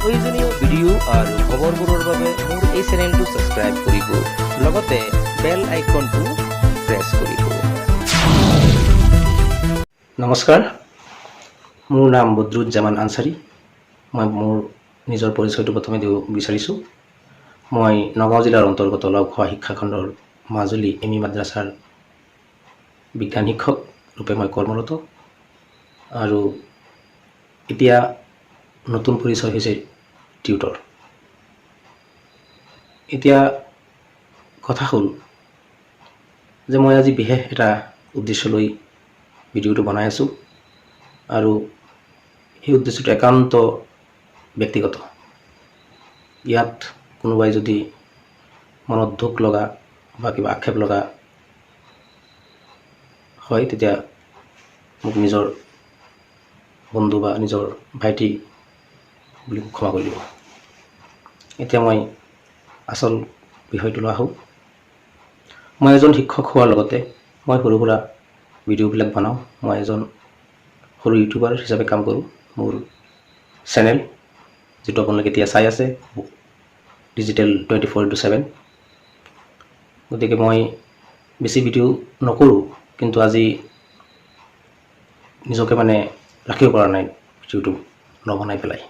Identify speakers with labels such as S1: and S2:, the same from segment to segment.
S1: প্ৰয়োজনীয় ভিডিঅ' আৰু খবৰবোৰৰ বাবে মোৰ এই চেনেলটো ছাবস্ক্ৰাইব কৰিব লগতে বেল আইকনটো প্ৰেছ কৰিব। নমস্কাৰ, মোৰ নাম বদৰুজ্জামান আনচাৰী। মই মোৰ নিজৰ পৰিচয়টো প্ৰথমে দিব বিচাৰিছোঁ। মই নগাঁও জিলাৰ অন্তৰ্গত লকখোৱা শিক্ষাখণ্ডৰ মাজুলী এমি মাদ্ৰাছাৰ বিজ্ঞান শিক্ষক ৰূপে মই কৰ্মৰত আৰু এতিয়া নতুন পৰিচয় হৈছে টিউটৰ। এতিয়া কথা হ'ল যে মই আজি বিশেষ এটা উদ্দেশ্য লৈ ভিডিঅ'টো বনাই আছোঁ আৰু সেই উদ্দেশ্যটো একান্ত ব্যক্তিগত। ইয়াত কোনোবাই যদি মনত দুখ লগা বা কিবা আক্ষেপ লগা হয় তেতিয়া মোক নিজৰ বন্ধু বা নিজৰ ভাইটি বুলি ক্ষমা কৰি দিব। এতিয়া মই আচল বিষয়টোলৈ আহোঁ। মই এজন শিক্ষক হোৱাৰ লগতে মই সৰু সুৰা ভিডিঅ'বিলাক বনাওঁ। মই এজন সৰু ইউটিউবাৰ হিচাপে কাম কৰোঁ। মোৰ চেনেল যিটো আপোনালোকে এতিয়া চাই আছে ডিজিটেল 24/7। গতিকে মই বেছি ভিডিঅ' নকৰোঁ, কিন্তু আজি নিজকে ৰাখিব পৰা নাই ভিডিঅ'টো নবনাই পেলাই।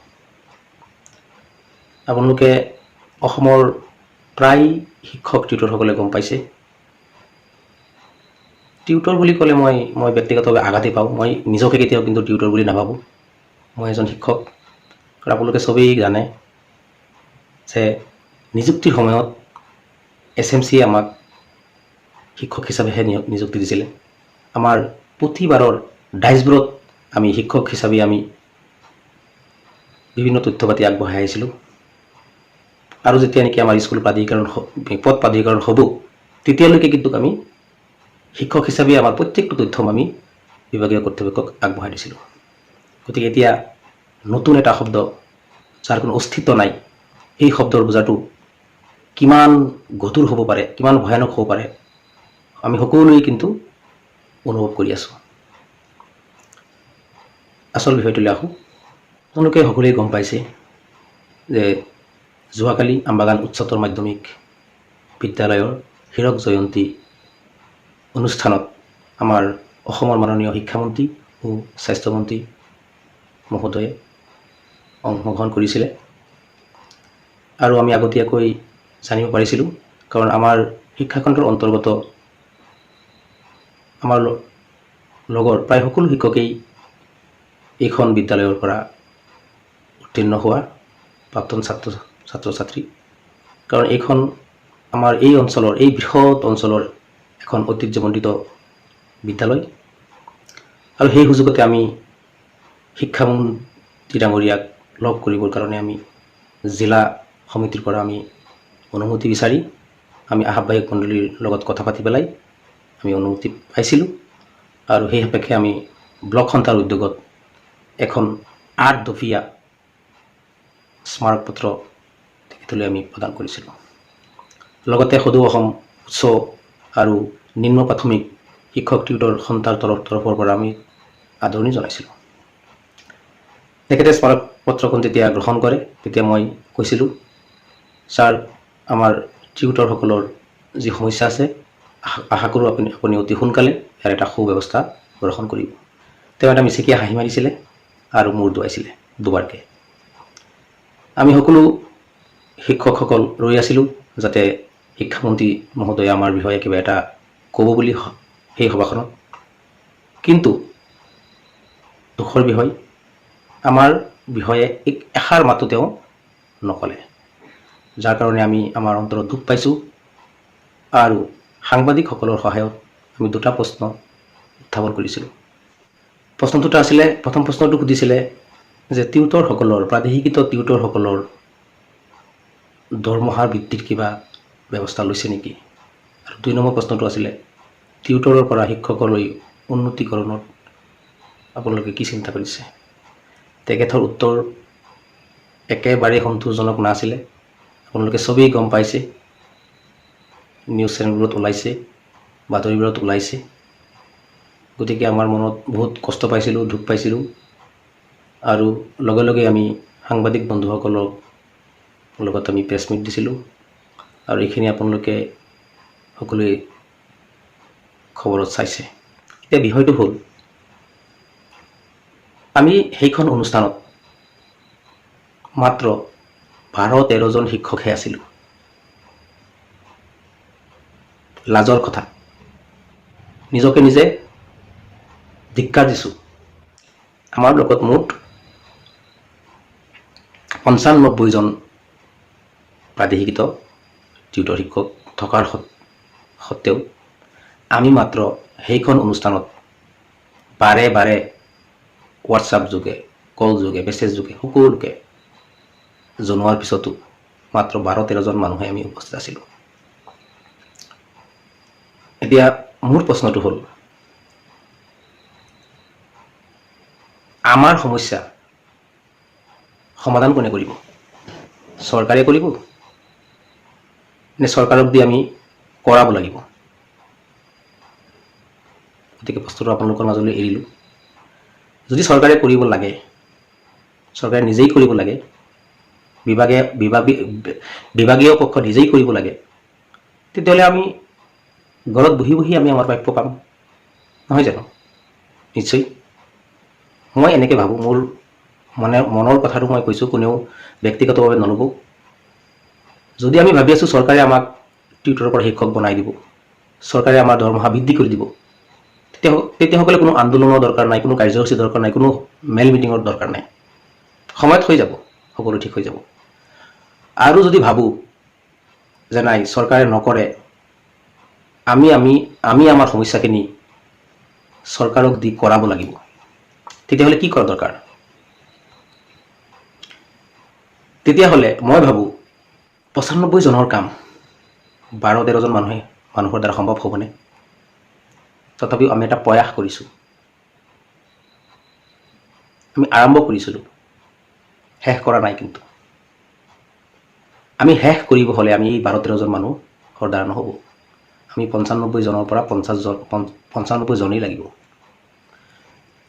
S1: আপোনালোকে অসমৰ প্ৰায় শিক্ষক টিউটৰসকলে গম পাইছে। টিউটৰ বুলি ক'লে মই ব্যক্তিগতভাৱে আঘাতেই পাওঁ। মই নিজকে কেতিয়াও কিন্তু টিউটৰ বুলি নাভাবোঁ। মই এজন শিক্ষক। আৰু আপোনালোকে চবেই জানে যে নিযুক্তিৰ সময়ত SMC আমাক শিক্ষক হিচাপেহে নিযুক্তি দিছিলে। আমাৰ প্ৰতিবাৰৰ ডাইচবোৰত আমি শিক্ষক হিচাপে আমি বিভিন্ন তথ্য পাতি আগবঢ়াই আহিছিলোঁ। আৰু যেতিয়া নেকি আমাৰ স্কুল পদ প্ৰাধিকৰণ হ'ব তেতিয়ালৈকে কিন্তু আমি শিক্ষক হিচাপে আমাৰ প্ৰত্যেকটো তথ্য আমি বিভাগীয় কৰ্তৃপক্ষক আগবঢ়াই দিছিলোঁ। গতিকে এতিয়া নতুন এটা শব্দ যাৰ কোনো অস্তিত্ব নাই, এই শব্দৰ বোজাটো কিমান গধুৰ হ'ব পাৰে, কিমান ভয়ানক হ'ব পাৰে আমি সকলোৱে কিন্তু অনুভৱ কৰি আছোঁ। আচল বিষয়টোলৈ আহোঁ। আপোনালোকে সকলোৱে গম পাইছে যে যোৱাকালি আমবাগান উচ্চতৰ মাধ্যমিক বিদ্যালয়ৰ হীৰক জয়ন্তী অনুষ্ঠানত আমাৰ অসমৰ মাননীয় শিক্ষামন্ত্ৰী ও স্বাস্থ্যমন্ত্ৰী মহোদয়ে অংশগ্ৰহণ কৰিছিলে। আৰু আমি আগতীয়াকৈ জানিব পাৰিছিলোঁ, কাৰণ আমাৰ শিক্ষাখণ্ডৰ অন্তৰ্গত আমাৰ লগৰ প্ৰায় সকলো শিক্ষকেই এইখন বিদ্যালয়ৰ পৰা উত্তীৰ্ণ হোৱা প্ৰাক্তন ছাত্ৰ ছাত্ৰী। কাৰণ এইখন আমাৰ এই অঞ্চলৰ, এই বৃহৎ অঞ্চলৰ এখন ঐতিহ্যমণ্ডিত বিদ্যালয়। আৰু সেই সুযোগতে আমি শিক্ষামন্ত্ৰী ডাঙৰীয়াক লগ কৰিবৰ কাৰণে আমি জিলা সমিতিৰ পৰা আমি অনুমতি বিচাৰি আমি আহ্বায়ক মণ্ডলীৰ লগত কথা পাতি পেলাই আমি অনুমতি পাইছিলোঁ। আৰু সেই সাপেক্ষে আমি ব্লক সন্থাৰ উদ্যোগত এখন 8 দফীয়া স্মাৰক পত্ৰ তেখেতলৈ আমি প্ৰদান কৰিছিলোঁ। লগতে সদৌ অসম উচ্চ আৰু নিম্ন প্ৰাথমিক শিক্ষক টিউটৰ সন্থাৰ তৰফৰ পৰা আমি আদৰণি জনাইছিলোঁ। তেখেতে স্মাৰক পত্ৰখন যেতিয়া গ্ৰহণ কৰে তেতিয়া মই কৈছিলোঁ, ছাৰ, আমাৰ টিউটৰসকলৰ যি সমস্যা আছে আশা কৰোঁ আপুনি অতি সোনকালে ইয়াৰ এটা সুব্যৱস্থা গ্ৰহণ কৰিব। তেওঁ এটা মিচিকিয়া হাঁহি মাৰিছিলে আৰু মূৰ দোৱাইছিলে দুবাৰকৈ। আমি সকলো শিক্ষকসকল ৰৈ আছিলোঁ যাতে শিক্ষামন্ত্ৰী মহোদয়ে আমাৰ বিষয়ে কিবা এটা ক'ব বুলি সেই সভাখনত। কিন্তু দুখৰ বিষয়, আমাৰ বিষয়ে এষাৰ মাতো তেওঁ নক'লে, যাৰ কাৰণে আমি আমাৰ অন্তৰত দুখ পাইছোঁ। আৰু সাংবাদিকসকলৰ সহায়ত আমি 2টা প্ৰশ্ন উত্থাপন কৰিছিলোঁ। প্ৰথম প্ৰশ্নটো সুধিছিলে যে টিউটৰসকলৰ, প্ৰাদেশিকৃত টিউটৰসকলৰ দৰমহাৰ বৃদ্ধিৰ কিবা ব্যৱস্থা লৈছে নেকি? আৰু 2 নম্বৰ প্ৰশ্নটো আছিলে টিউটৰৰ পৰা শিক্ষকলৈ উন্নীতকৰণত আপোনালোকে কি চিন্তা কৰিছে? তেখেতৰ উত্তৰ একেবাৰে সন্তোষজনক নাছিলে। আপোনালোকে চবেই গম পাইছে, নিউজ চেনেলবোৰত ওলাইছে, বাতৰিবোৰত ওলাইছে। গতিকে আমাৰ মনত বহুত কষ্ট পাইছিলোঁ, দুখ পাইছিলোঁ। আৰু লগে লগে আমি সাংবাদিক বন্ধুসকলৰ লগত আমি প্ৰেছ মিট দিছিলোঁ আৰু এইখিনি আপোনালোকে সকলোৱে খবৰত চাইছে। এতিয়া বিষয়টো হ'ল আমি সেইখন অনুষ্ঠানত মাত্ৰ 12-13জন শিক্ষকহে আছিলোঁ। লাজৰ কথা, নিজকে নিজে ধিক্কাৰ দিছোঁ। আমাৰ লগত মুঠ 95জন প্ৰাদেশিক টিউটৰ শিক্ষক থকাৰ সত্ত্বেও আমি মাত্ৰ সেইখন অনুষ্ঠানত বাৰে বাৰে হোৱাটছআপ যোগে, কল যোগে, মেছেজ যোগে সকলোকে জনোৱাৰ পিছতো মাত্ৰ 12-13জন মানুহে আমি উপস্থিত আছিলোঁ। এতিয়া মোৰ প্ৰশ্নটো হ'ল, আমাৰ সমস্যা সমাধান কোনে কৰিব? চৰকাৰে কৰিব নে চৰকাৰক দি আমি কৰাব লাগিব? গতিকে প্ৰশ্নটো আপোনালোকৰ মাজলৈ এৰিলোঁ। যদি চৰকাৰে কৰিব লাগে, চৰকাৰে নিজেই কৰিব লাগে, বিভাগীয় পক্ষ নিজেই কৰিব লাগে, তেতিয়াহ'লে আমি ঘৰত বহি বহি আমি আমাৰ প্ৰাপ্য পাম, নহয় জানো? নিশ্চয়। মই এনেকৈ ভাবোঁ, মোৰ মনৰ কথাটো মই কৈছোঁ, কোনেও ব্যক্তিগতভাৱে নল'ব। যদি আমি ভাবি আছোঁ চৰকাৰে আমাক টিউটৰৰ পৰা শিক্ষক বনাই দিব, চৰকাৰে আমাৰ দৰমহা বৃদ্ধি কৰি দিব, তেতিয়াসকলে কোনো আন্দোলনৰ দৰকাৰ নাই, কোনো কাৰ্যসূচীৰ দৰকাৰ নাই, কোনো মেল মিটিঙৰ দৰকাৰ নাই। সময়ত হৈ যাব, সকলো ঠিক হৈ যাব। আৰু যদি ভাবোঁ যে নাই চৰকাৰে নকৰে, আমি আমাৰ সমস্যাখিনি চৰকাৰক দি কৰাব লাগিব, তেতিয়াহ'লে কি কৰা দৰকাৰ? তেতিয়াহ'লে মই ভাবোঁ 95জনৰ কাম 12-13জন মানুহৰ দ্বাৰা সম্ভৱ হ'বনে? তথাপিও আমি এটা প্ৰয়াস কৰিছোঁ, আমি আৰম্ভ কৰিছিলোঁ, শেষ কৰা নাই। কিন্তু আমি শেষ কৰিব হ'লে আমি এই 12-13জন মানুহৰ দ্বাৰা নহ'ব, আমি 95জনৰ পৰা 95জনেই লাগিব।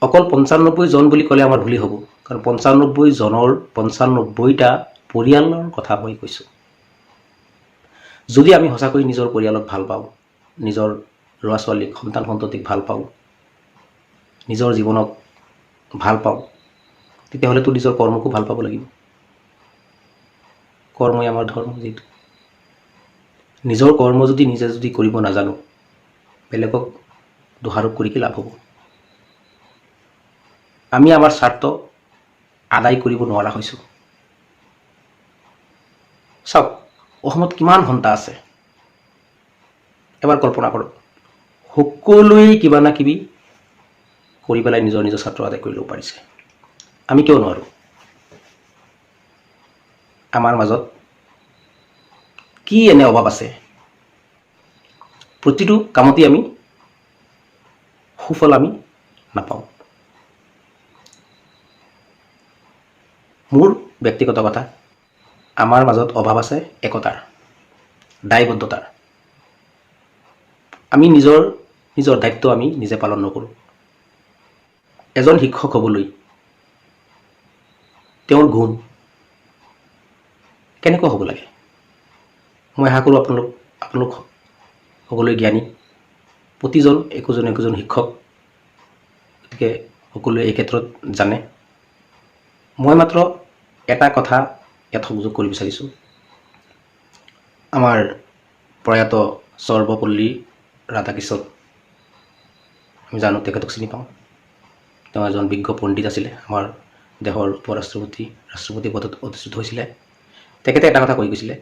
S1: অকল 95জন বুলি ক'লে আমাৰ ভুলেই হ'ব, কাৰণ 95জনৰ 95টা পৰিয়ালৰ কথা মই কৈছোঁ। যদি আমি সঁচাকৈ নিজৰ পৰিয়ালক ভাল পাওঁ, নিজৰ ল'ৰা ছোৱালীক, সন্তান সন্ততিক ভাল পাওঁ, নিজৰ জীৱনক ভাল পাওঁ, তেতিয়াহ'লেতো নিজৰ কৰ্মকো ভাল পাব লাগিব। কৰ্মই আমাৰ ধৰ্ম। যিটো নিজৰ কৰ্ম নিজে যদি কৰিব নাজানো, বেলেগক দোষাৰোপ কৰি কি লাভ হ'ব? আমি আমাৰ স্বাৰ্থ আদায় কৰিব নোৱাৰা হৈছোঁ। চাওক, অসমত কিমান সন্থা আছে, এবাৰ কল্পনা কৰক। সকলোৱেই কিবা না কিবি কৰি পেলাই নিজৰ স্বাৰ্থ আদায় কৰি ল'ব পাৰিছে। আমি কিয় নোৱাৰোঁ? আমাৰ মাজত কি এনে অভাৱ আছে? প্ৰতিটো কামতেই আমি সুফল আমি নাপাওঁ। মোৰ ব্যক্তিগত কথা, আমাৰ মাজত অভাৱ আছে একতাৰ, দায়বদ্ধতাৰ। আমি নিজৰ দায়িত্ব আমি নিজে পালন নকৰোঁ। এজন শিক্ষক হ'বলৈ তেওঁৰ গুণ কেনেকুৱা হ'ব লাগে? মই আশা কৰোঁ আপোনালোক সকলোৱে জ্ঞানী, প্ৰতিজন একোজন শিক্ষক, গতিকে সকলোৱে এই ক্ষেত্ৰত জানে। মই মাত্ৰ এটা কথা ইয়াত সংযোগ কৰিব বিচাৰিছোঁ। আমাৰ প্ৰয়াত সৰ্বপল্লী ৰাধাকৃষ্ণন, আমি জানো, তেখেতক চিনি পাওঁ। তেওঁ এজন বিজ্ঞ পণ্ডিত আছিলে, আমাৰ দেশৰ ৰাষ্ট্ৰপতি পদত অধিষ্ঠিত হৈছিলে। তেখেতে এটা কথা কৈ গৈছিলে,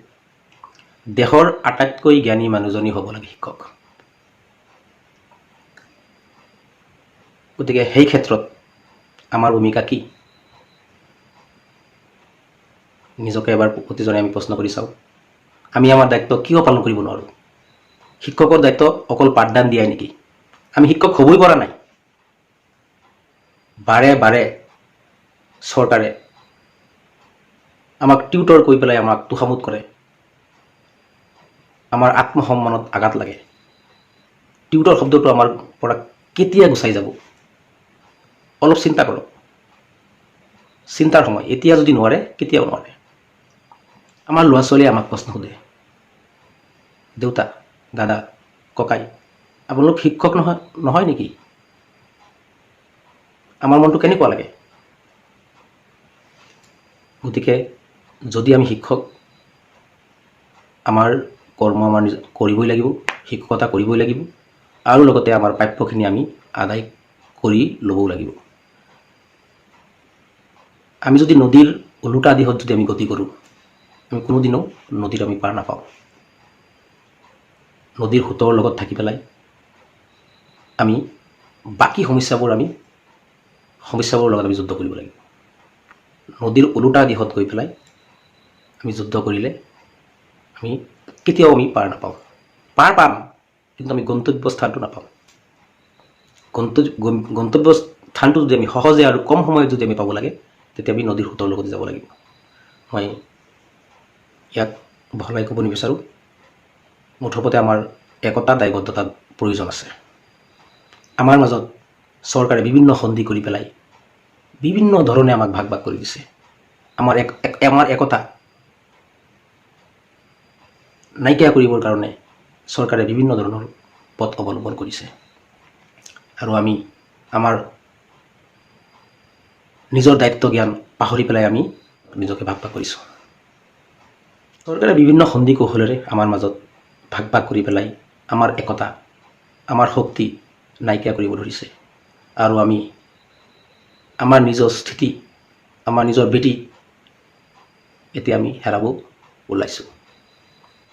S1: দেশৰ আটাইতকৈ জ্ঞানী মানুহজনী হ'ব লাগে শিক্ষক। গতিকে সেই ক্ষেত্ৰত আমাৰ ভূমিকা কি? নিজকে এবাৰ প্ৰতিজনে আমি প্ৰশ্ন কৰি চাওঁ। আমি আমাৰ দায়িত্ব কিয় পালন কৰিব নোৱাৰোঁ? শিক্ষকৰ দায়িত্ব অকল পাঠদান দিয়াই নেকি? আমি শিক্ষক হ'বই পৰা নাই। বাৰে বাৰে চৰকাৰে আমাক টিউটৰ কৈ পেলাই আমাক তোষামোদ কৰে, আমাৰ আত্মসন্মানত আঘাত লাগে। টিউটৰ শব্দটো আমাৰ পৰা কেতিয়া গুচাই যাব? অলপ চিন্তা কৰক। চিন্তাৰ সময়। এতিয়া যদি নোৱাৰে কেতিয়াও নোৱাৰে। আমাৰ ল'ৰা ছোৱালীয়ে আমাক প্ৰশ্ন সোধে, দেউতা, দাদা, ককাই, আপোনালোক শিক্ষক নহয় নেকি? আমাৰ মনটো কেনেকুৱা লাগে? গতিকে যদি আমি শিক্ষক, আমাৰ কৰ্ম আমাৰ কৰিবই লাগিব, শিক্ষকতা কৰিবই লাগিব, আৰু লগতে আমাৰ প্ৰাপ্যখিনি আমি আদায় কৰি ল'বও লাগিব। আমি যদি নদীৰ ওলোটা দিশত যদি আমি গতি কৰোঁ, আমি কোনোদিনো নদীত আমি পাৰ নাপাওঁ। নদীৰ সোঁতৰ লগত থাকি পেলাই আমি বাকী সমস্যাবোৰৰ লগত আমি যুদ্ধ কৰিব লাগিব। নদীৰ ওলোটা দিশত গৈ পেলাই আমি যুদ্ধ কৰিলে আমি কেতিয়াও পাৰ নাপাওঁ। পাৰ পাম, কিন্তু আমি গন্তব্য স্থানটো নাপাওঁ। গন্তব্য স্থানটো যদি আমি সহজে আৰু কম সময়ত যদি আমি পাব লাগে, তেতিয়া আমি নদীৰ সোঁতৰ লগত যাব লাগিব। মই ইয়াক বহলাই ক'ব নিবিচাৰোঁ। মুঠতে আমাৰ একতা দায়বদ্ধতাৰ প্ৰয়োজন আছে। আমাৰ মাজত চৰকাৰে বিভিন্ন সন্ধি কৰি পেলাই বিভিন্ন ধৰণে আমাক ভাগ ভাগ কৰি দিছে। আমাৰ একতা নাইকিয়া কৰিবৰ কাৰণে চৰকাৰে বিভিন্ন ধৰণৰ পথ অৱলম্বন কৰিছে, আৰু আমি আমাৰ নিজৰ দায়িত্ব জ্ঞান পাহৰি পেলাই আমি নিজকে ভাগ ভাগ কৰিছোঁ। চৰকাৰে বিভিন্ন সন্ধি কৌশলেৰে আমাৰ মাজত ভাগ ভাগ কৰি পেলাই আমাৰ একতা, আমাৰ শক্তি নাইকিয়া কৰিব ধৰিছে, আৰু আমি আমাৰ নিজৰ স্থিতি, আমাৰ নিজৰ বেটি এতিয়া আমি হেৰাব ওলাইছোঁ।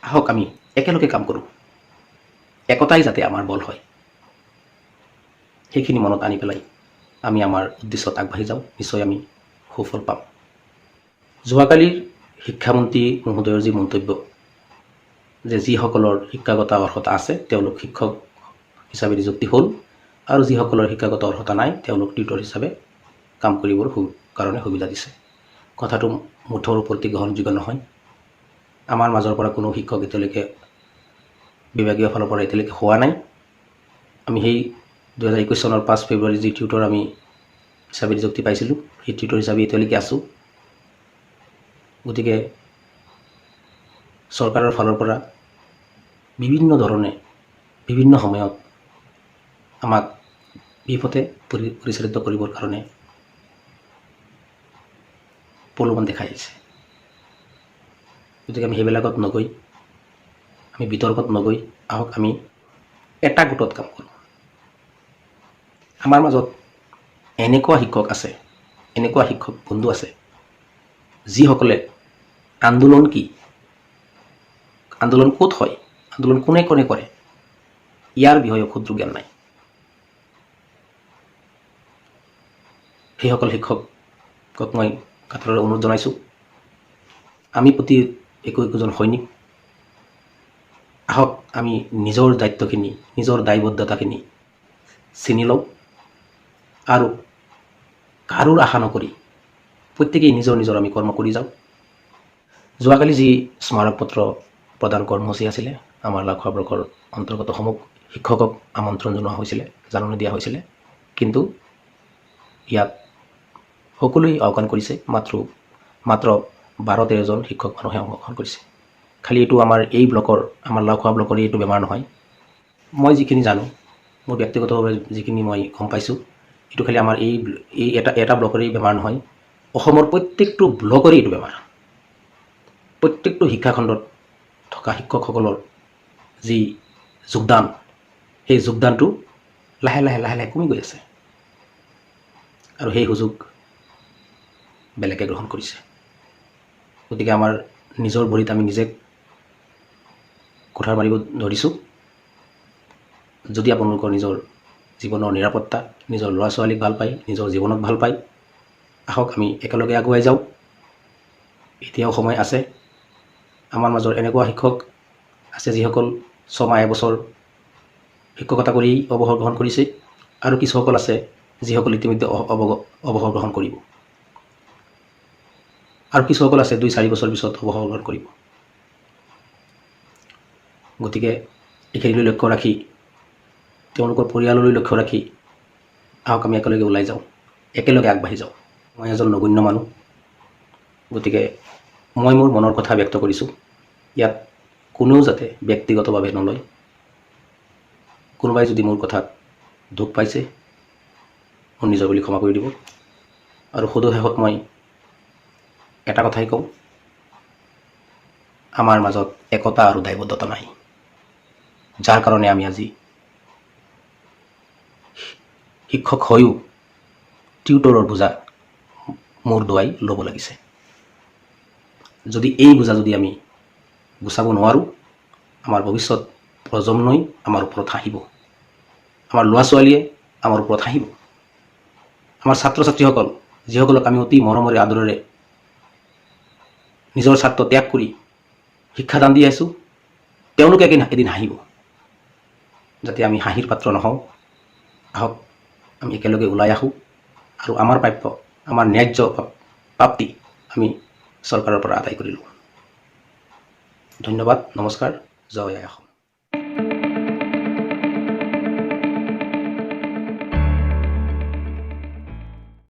S1: আহক আমি একেলগে কাম কৰোঁ, একতাই যাতে আমাৰ বল হয়, সেইখিনি মনত আনি পেলাই আমি আমাৰ উদ্দেশ্যত আগবাঢ়ি যাওঁ। নিশ্চয় আমি সুফল পাম। যোৱাকালিৰ শিক্ষামন্ত্ৰী মহোদয়ৰ যি মন্তব্য, যে যিসকলৰ শিক্ষাগত অৰ্হতা আছে তেওঁলোক শিক্ষক হিচাপে নিযুক্তি হ'ল, আৰু যিসকলৰ শিক্ষাগত অৰ্হতা নাই তেওঁলোক টিউটৰ হিচাপে কাম কৰিবৰ কাৰণে সুবিধা দিছে। কথাটো মুঠৰ ওপৰতে গ্ৰহণযোগ্য নহয়। আমাৰ মাজৰ পৰা কোনো শিক্ষক এতিয়ালৈকে বিভাগীয় ফালৰ পৰা এতিয়ালৈকে হোৱা নাই। আমি সেই 2021 চনৰ 5 ফেব্ৰুৱাৰী যি টিউটৰ আমি হিচাপে নিযুক্তি পাইছিলোঁ, সেই টিউটৰ হিচাপে এতিয়ালৈকে আছোঁ। গতিকে চৰকাৰৰ ফালৰ পৰা বিভিন্ন ধৰণে বিভিন্ন সময়ত আমাক বিপথে পৰিচালিত কৰিবৰ কাৰণে প্ৰলোভন দেখাই আহিছে। গতিকে আমি সেইবিলাকত নগৈ, আমি বিতৰ্কত নগৈ, আহক আমি এটা গোটত কাম কৰোঁ। আমাৰ মাজত এনেকুৱা শিক্ষক আছে, এনেকুৱা শিক্ষক বন্ধু আছে, যিসকলে আন্দোলন কি, আন্দোলন ক'ত হয়, আন্দোলন কোনে কোনে কৰে, ইয়াৰ বিষয়ে ক্ষুদ্ৰ জ্ঞান নাই। সেইসকল শিক্ষকক মই কাতৰেৰে অনুৰোধ জনাইছোঁ, আমি প্ৰতি একোজন সৈনিক। আহক আমি নিজৰ দায়িত্বখিনি, নিজৰ দায়বদ্ধতাখিনি চিনি লওঁ, আৰু কাৰোৰ আশা নকৰি প্ৰত্যেকেই নিজৰ নিজৰ আমি কৰ্ম কৰি যাওঁ। যোৱাকালি যি স্মাৰক পত্ৰ প্ৰদান কৰ্মসূচী আছিলে, আমাৰ লাখুৱা ব্লকৰ অন্তৰ্গত সমূহ শিক্ষকক আমন্ত্ৰণ জনোৱা হৈছিলে, জাননী দিয়া হৈছিলে, কিন্তু ইয়াত সকলোৱে আওকাণ কৰিছে। মাত্ৰ 12-13জন শিক্ষক মানুহে অংশগ্ৰহণ কৰিছে। খালি এইটো আমাৰ এই ব্লকৰ, আমাৰ লাখুৱা ব্লকৰ এইটো বেমাৰ নহয়। মই যিখিনি জানো, মোৰ ব্যক্তিগতভাৱে যিখিনি মই গম পাইছোঁ, এইটো খালি আমাৰ এই এটা ব্লকৰে বেমাৰ নহয়, অসমৰ প্ৰত্যেকটো ব্লকৰে এইটো বেমাৰ। প্ৰত্যেকটো শিক্ষাখণ্ডত থকা শিক্ষকসকলৰ যি যোগদান, সেই যোগদানটো লাহে লাহে লাহে লাহে কমি গৈ আছে, আৰু সেই সুযোগ বেলেগে গ্ৰহণ কৰিছে। গতিকে আমাৰ নিজৰ ভৰিত আমি নিজে কুঠাৰ মাৰিব ধৰিছোঁ। যদি আপোনালোকৰ নিজৰ জীৱনৰ নিৰাপত্তা, নিজৰ ল'ৰা ছোৱালীক ভাল পায়, নিজৰ জীৱনক ভাল পায়, আহক আমি একেলগে আগুৱাই যাওঁ। এতিয়াও সময় আছে। আমাৰ মাজৰ এনেকুৱা শিক্ষক আছে যিসকল 6 মাহ 1 বছৰ শিক্ষকতা কৰি অৱসৰ গ্ৰহণ কৰিছে, আৰু কিছুসকল আছে যিসকল ইতিমধ্যে অৱসৰ গ্ৰহণ কৰিব, আৰু কিছুসকল আছে 2-4 বছৰ পিছত অৱসৰ গ্ৰহণ কৰিব। গতিকে এইখিনিলৈ লক্ষ্য ৰাখি, তেওঁলোকৰ পৰিয়াললৈ লক্ষ্য ৰাখি, আহক আমি একেলগে ওলাই যাওঁ, একেলগে আগবাঢ়ি যাওঁ। মই এজন নগণ্য মানুহ, গতিকে মই মোৰ মনৰ কথা ব্যক্ত কৰিছোঁ। ইয়াত কোনেও যাতে ব্যক্তিগতভাৱে নলয়। কোনোবাই যদি মোৰ কথাত দুখ পাইছে মোৰ নিজৰ বুলি ক্ষমা কৰি দিব। আৰু সদৌ শেষত মই এটা কথাই কওঁ, আমাৰ মাজত একতা আৰু দায়বদ্ধতা নাই, যাৰ কাৰণে আমি আজি শিক্ষক হৈও টিউটৰৰ বোজা মূৰ দোৱাই ল'ব লাগিছে। যদি এই বোজা যদি আমি গুচাব নোৱাৰোঁ, আমাৰ ভৱিষ্যত প্ৰজন্মই আমাৰ ওপৰত হাঁহিব, আমাৰ ল'ৰা ছোৱালীয়ে আমাৰ ওপৰত হাঁহিব। আমাৰ ছাত্ৰ ছাত্ৰীসকল, যিসকলক আমি অতি মৰমেৰে আদৰেৰে নিজৰ স্বাৰ্থ ত্যাগ কৰি শিক্ষাদান দি আছোঁ, তেওঁলোকে এদিন হাঁহিব। যাতে আমি হাঁহিৰ পাত্ৰ নহওঁ, আহক আমি একেলগে ওলাই আহোঁ আৰু আমাৰ প্ৰাপ্য, আমাৰ ন্যায্য প্ৰাপ্তি আমি চৰকাৰৰ পৰা আদায় কৰি লওঁ। ধন্যবাদ, নমস্কাৰ, জয় আই অসম।